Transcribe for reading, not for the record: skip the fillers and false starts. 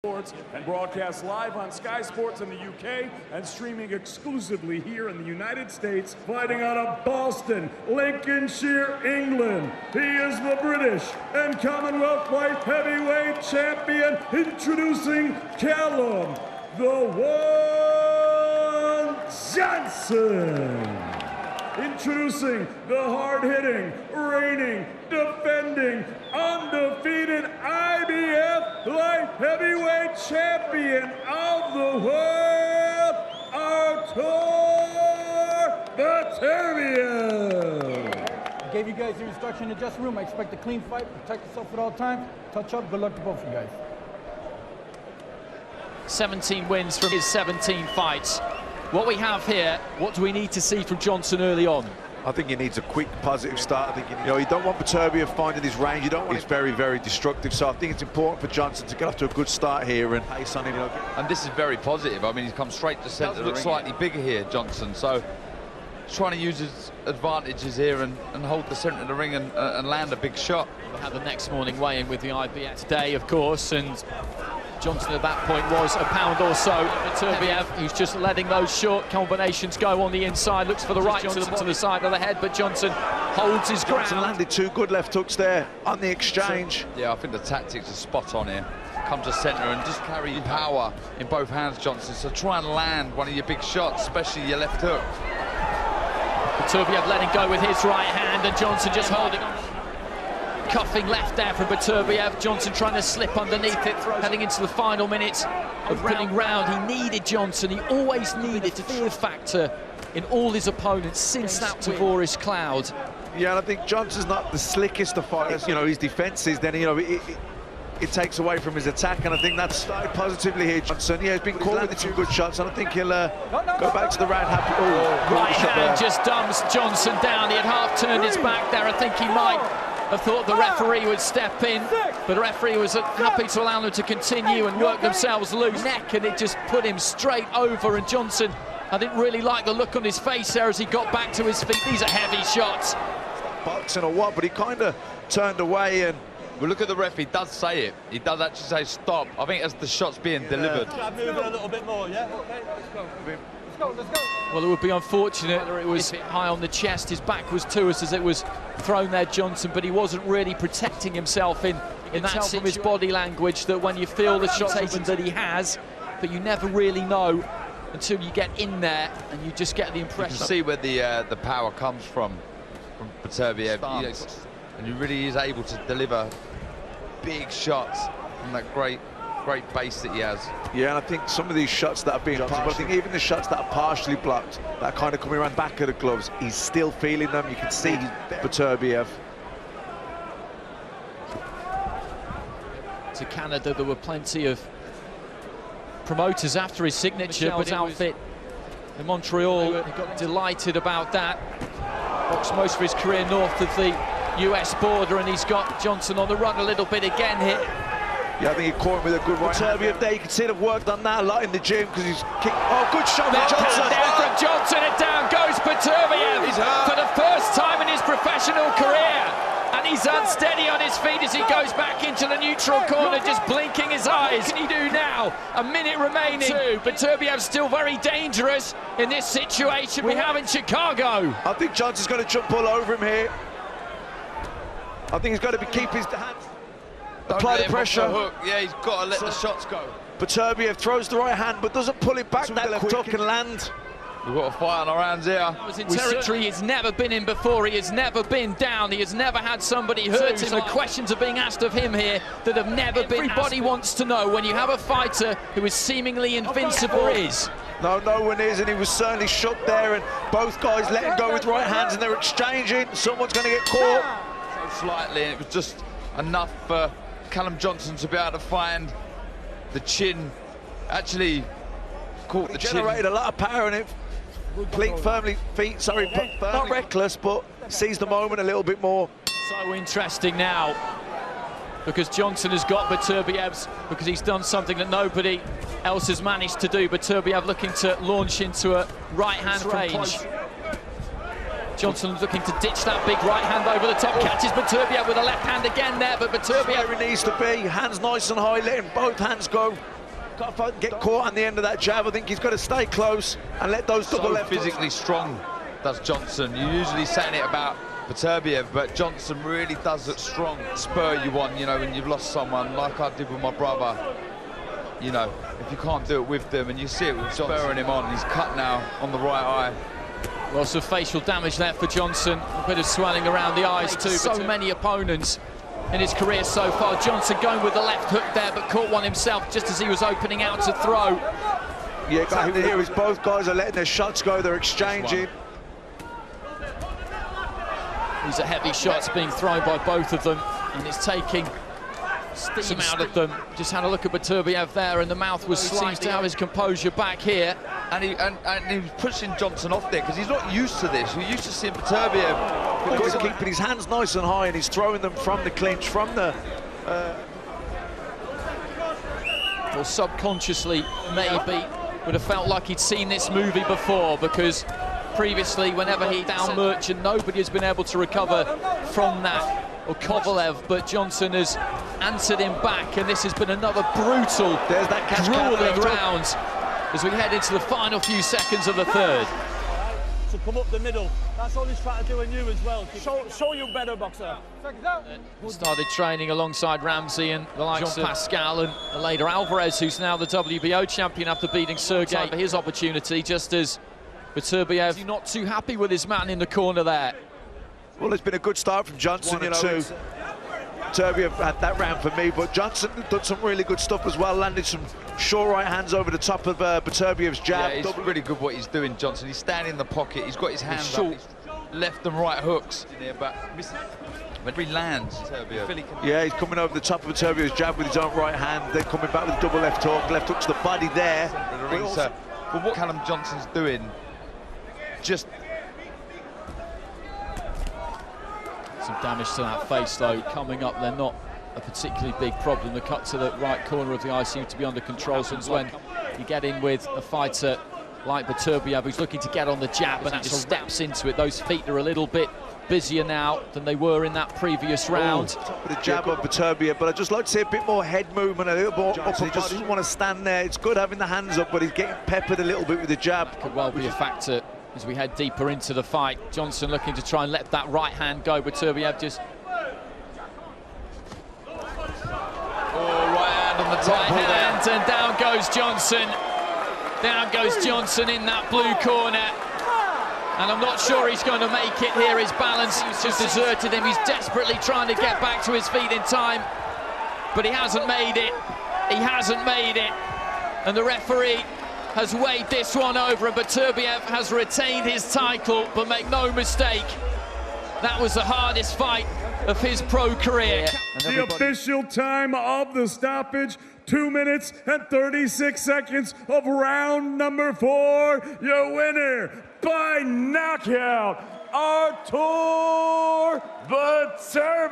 Sports and broadcast live on Sky Sports in the UK and streaming exclusively here in the United States. Fighting out of Boston, Lincolnshire, England, he is the British and Commonwealth light heavyweight champion, introducing Callum Johnson. Introducing the hard-hitting, reigning, defending, undefeated IBF light heavyweight champion of the world, Artur Beterbiev. I gave you guys your instruction in the dressing room. I expect a clean fight. Protect yourself at all times. Touch up. Good luck to both of you guys. 17 wins from his 17 fights. What we have here, what do we need to see from Johnson early on? I think he needs a quick, positive start. I think you don't want Beterbiev finding his range. You don't want. He's very, very destructive. So I think it's important for Johnson to get off to a good start here and pace on him. And this is very positive. I mean, he's come straight to centre. Looks slightly bigger here, Johnson. So he's trying to use his advantages here and hold the centre of the ring and land a big shot. We'll have the next morning weigh-in with the IBF today, of course, and Johnson at that point was a pound or so. Beterbiev, who's just letting those short combinations go on the inside, looks for the right Johnson to the side of the head, but Johnson holds his ground. Johnson landed two good left hooks there on the exchange. Yeah, I think the tactics are spot on here. Come to centre and just carry your power in both hands, Johnson. So try and land one of your big shots, especially your left hook. Beterbiev letting go with his right hand, and Johnson just holding on. Cuffing left there from Beterbiev. Johnson trying to slip underneath it, heading into the final minutes of opening round. He needed Johnson. He always needed the fear factor in all his opponents since that Tavoris cloud. Yeah, and I think Johnson's not the slickest of fighters. His defence is then, it takes away from his attack, and I think that's started positively here, Johnson. Yeah, he's been caught with the two good shots, and I think he'll go back to the round happy. Right hand just dumps Johnson down. He had half turned his back there. I think he might have thought the referee would step in, but the referee was happy to allow them to continue and work themselves loose. Neck, and it just put him straight over, and Johnson, I didn't really like the look on his face there as he got back to his feet. These are heavy shots. Boxing or what, but he kind of turned away and... Well, look at the ref, he does say it. He does actually say stop. I think as the shot's being delivered. Moving a little bit more, yeah? Okay, let's go. Let's go. Well, it would be unfortunate that it was high on the chest. His back was to us as it was thrown there, Johnson, but he wasn't really protecting himself in that from his body language, that when you feel the shot that he has, but you never really know until you get in there and you just get the impression. You can see where the power comes from Beterbiev, and he really is able to deliver big shots from that great base that he has. Yeah, and I think some of these shots that are being blocked, but I think even the shots that are partially blocked, that are kind of coming around the back of the gloves, he's still feeling them. You can see Beterbiev. To Canada, there were plenty of promoters after his signature, but outfit in Montreal, he got delighted about that. Boxed most of his career north of the US border, and he's got Johnson on the run a little bit again here. Yeah, I think he caught him with a good right hand. Beterbiev there, you can see they've worked on that a lot in the gym because he's kicked. Oh, good shot from Johnson. Down from Johnson, and down goes Beterbiev for the first time in his professional career. And he's unsteady on his feet as he goes back into the neutral corner, just blinking his eyes. What can he do now? A minute remaining. Beterbiev's still very dangerous in this situation we have in Chicago. I think Johnson's going to jump all over him here. I think he's got to keep his hands. Apply the pressure. Hook. Yeah, he's got to let the shots go. Beterbiev throws the right hand, but doesn't pull it back that left hook and land. We've got a fight on our hands here. That was in territory he's never been in before. He has never been down. He has never had somebody hurt him. The questions are being asked of him here that have never been asked. Everybody wants to know, when you have a fighter who is seemingly invincible, is. No one is, and he was certainly shook there, and both guys let him go with right hands, and they're exchanging. Someone's going to get caught. So slightly, and it was just enough for Callum Johnson to be able to find the chin. Actually caught the chin. Generated a lot of power in it. Not reckless, but seized the moment a little bit more. So interesting now, because Johnson has got Beterbiev's, because he's done something that nobody else has managed to do. Beterbiev looking to launch into a right-hand range. Johnson looking to ditch that big right hand over the top, catches Beterbiev with a left hand again there, but Beterbiev... Where he needs to be, hands nice and high, letting both hands go. Can't get caught on the end of that jab. I think he's got to stay close and let those double left physically strong, does Johnson. You're usually saying it about Beterbiev, but Johnson really does look strong. Spur you on, you know, when you've lost someone, like I did with my brother. You know, if you can't do it with them, and you see it with Johnson spurring him on, he's cut now on the right eye. Lots of facial damage there for Johnson, a bit of swelling around the eyes too. So many opponents in his career so far. Johnson going with the left hook there, but caught one himself just as he was opening out to throw. Yeah, back here is both guys are letting their shots go, they're exchanging. These are heavy shots being thrown by both of them, and it's taking steam out of them. Just had a look at Beterbiev there, and the mouth was slightly... Seems to have his composure back here. And he was pushing Johnson off there, because he's not used to this. You're used to seeing Beterbiev. He's keeping his hands nice and high, and he's throwing them from the clinch, from the... Well, subconsciously, maybe, would have felt like he'd seen this movie before, because previously, whenever he down Merchant, nobody has been able to recover from that, or Kovalev, but Johnson has answered him back, and this has been another brutal, grueling round as we head into the final few seconds of the third. So come up the middle. That's all he's trying to do in you as well. Show you better, boxer. Started training alongside Ramsey and the likes of Pascal, and later Alvarez, who's now the WBO champion after beating Sergey for his opportunity, just as Beterbiev not too happy with his man in the corner there. Well, it's been a good start from Johnson, you know. Beterbiev had that round for me, but Johnson done some really good stuff as well, landed some sure right hands over the top of Beterbiev's jab. Yeah, it's really good what he's doing, Johnson. He's standing in the pocket, he's got his hands short, left and right hooks in there, but when he lands, yeah, he's coming over the top of Beterbiev's jab with his own right hand, then coming back with a double left hook to the body there. But what Callum Johnson's doing, just... Some damage to that face though coming up. They're not a particularly big problem. The cut to the right corner of the eye seems to be under control, since when you get in with a fighter like Beterbiev who's looking to get on the jab and just steps into it. Those feet are a little bit busier now than they were in that previous round. With the jab of Beterbiev, but I'd just like to see a bit more head movement, a little more up. He just doesn't want to stand there. It's good having the hands up, but he's getting peppered a little bit with the jab. Could well be a factor as we head deeper into the fight. Johnson looking to try and let that right hand go. Beterbiev just... right hand on the top. Right hand, and down goes Johnson. Down goes Johnson in that blue corner. And I'm not sure he's going to make it here. His balance just deserted him. He's desperately trying to get back to his feet in time, but he hasn't made it. He hasn't made it. And the referee has weighed this one over, and Beterbiev has retained his title, but make no mistake, that was the hardest fight of his pro career. The official time of the stoppage, 2 minutes and 36 seconds of round number 4. Your winner by knockout, Artur Beterbiev.